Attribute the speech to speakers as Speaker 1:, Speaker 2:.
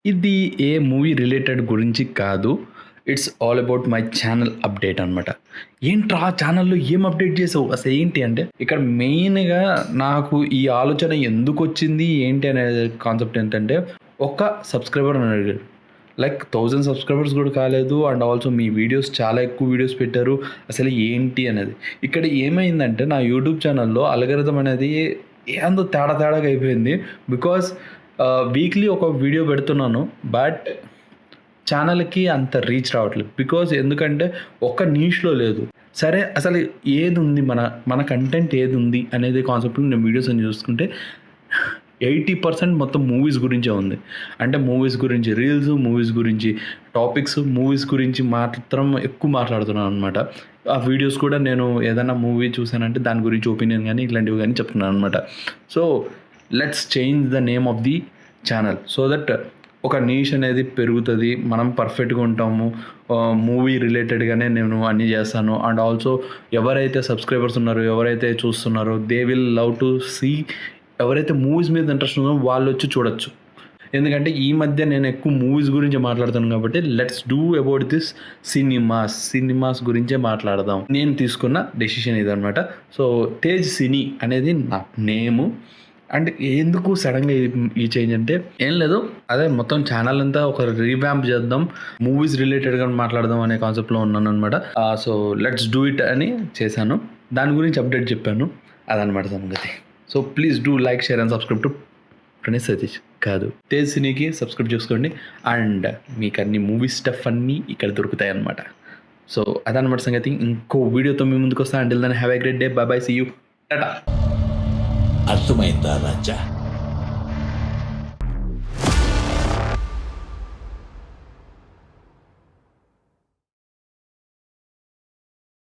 Speaker 1: ఇది ఏ movie related గురించి కాదు. It's all about my channel update అనమాట. ఏంట్రా ఛానల్‌లో ఏం అప్డేట్ చేసావు? అసలేంటి అంటే, ఇక్కడ మెయిన్‌గా నాకు ఈ ఆలోచన ఎందుకొచ్చింది, ఏంటి అనే కాన్సెప్ట్ ఏంటంటే, ఒక సబ్స్క్రైబర్ నన్ను అడిగాడు. లైక్ 1000 సబ్స్క్రైబర్స్ కూడా కాలేదు. అండ్ ఆల్సో మీ వీడియోస్ చాలా ఎక్కువ వీడియోస్ పెట్టారు. అసలు ఏంటి అనేది. ఇక్కడ ఏమైందంటే, నా యూట్యూబ్ ఛానల్‌లో అల్గారిథం అనేది ఏందో తేడాగా అయిపోయింది. బికాజ్ వీక్లీ ఒక వీడియో పెడుతున్నాను. బట్ ఛానల్‌కి అంత రీచ్ రావట్లేదు. బికాజ్ ఎందుకంటే ఒక్క నీష్‌లో లేదు. సరే అసలు ఏదుంది మన కంటెంట్ ఏదుంది అనేది కాన్సెప్ట్‌లో నేను వీడియోస్ అని చూసుకుంటే 80% మొత్తం మూవీస్ గురించే ఉంది. అంటే మూవీస్ గురించి రీల్స్, మూవీస్ గురించి టాపిక్స్, మూవీస్ గురించి మాత్రం ఎక్కువ మాట్లాడుతున్నాను అనమాట. ఆ వీడియోస్ కూడా నేను ఏదైనా మూవీ చూసానంటే దాని గురించి ఒపీనియన్ గానీ ఇట్లాంటివి గానీ చెప్తున్నాను అనమాట. So let's change the name of the channel so that ఒక నీష్ అనేది పెరుగుతుంది. మనం పర్ఫెక్ట్గా ఉంటాము. మూవీ రిలేటెడ్గానే నేను అన్నీ చేస్తాను. అండ్ ఆల్సో ఎవరైతే సబ్స్క్రైబర్స్ ఉన్నారో, ఎవరైతే చూస్తున్నారో they will love to see. ఎవరైతే మూవీస్ మీద ఇంట్రెస్ట్ ఉందో వాళ్ళు వచ్చి చూడొచ్చు. ఎందుకంటే ఈ మధ్య నేను ఎక్కువ మూవీస్ గురించి మాట్లాడుతాను కాబట్టి let's do about this cinemas గురించే మాట్లాడదాం. నేను తీసుకున్న డెసిషన్ ఇదనమాట. సో తేజ్ సినీ అనేది నా నేము. అండ్ ఎందుకు సడన్గా ఈ చేంజ్ అంటే ఏం లేదు, అదే మొత్తం ఛానల్ అంతా ఒక రీవ్యాంప్ చేద్దాం, మూవీస్ రిలేటెడ్గా మాట్లాడదాం అనే కాన్సెప్ట్లో ఉన్నాను అనమాట. సో లెట్స్ డూ ఇట్ అని చేశాను. దాని గురించి అప్డేట్ చెప్పాను. అదనమాట సంగతి. So please do like, share and subscribe to Praneeth Satish కాదు తేజ్ సినీకి సబ్స్క్రైబ్ చేసుకోండి. అండ్ మీకు అన్ని మూవీ స్టఫ్ అన్నీ ఇక్కడ దొరుకుతాయి అన్నమాట. సో అదనమాట సంగతి. ఇంకో వీడియోతో మీ ముందుకు వస్తాను. Until then have a great day. Bye bye, see you, టాటా.
Speaker 2: అర్థమైందా రాజా?